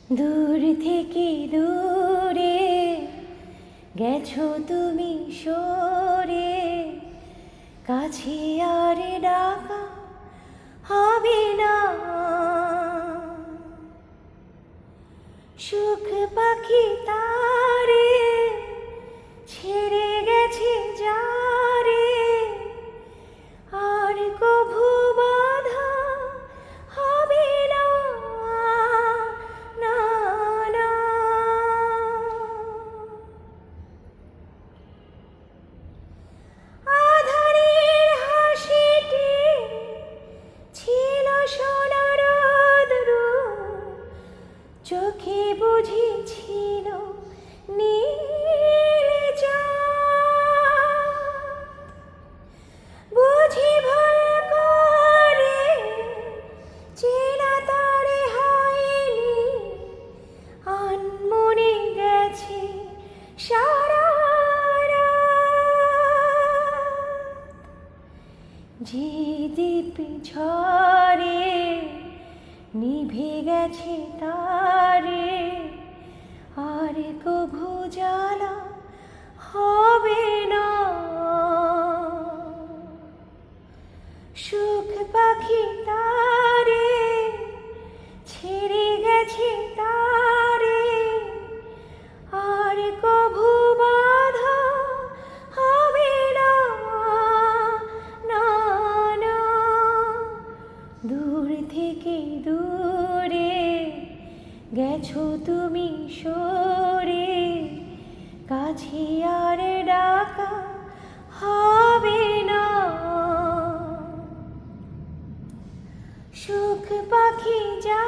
দূর থেকে দূরে গেছো তুমি সরে, কাছে আর ডাকা হবে না। সুখ পাখি তারে ছেড়ে গেছে যারে, আর কভু বাধা হবে না, না, না। আধারের হাসিটি ছিল সোনার রোদ্রু, চোখে বুঝেছিল নীল চাঁদ। বুঝি ভুল করে চেনা তারে হয়নি, আনমনে গেছে সারা রাত। যে দীপ ঝরে নিভে গেছে তারে, আর কভু জ্বালা হবে না। সুখ পাখি তারে ছেড়ে গেছে তারে, আর কভু বাধা হবে না, না, না। দূর থেকে দূরে গেছো তুমি সরে, কাছে আর ডাকা হবে না। সুখ পাখি যা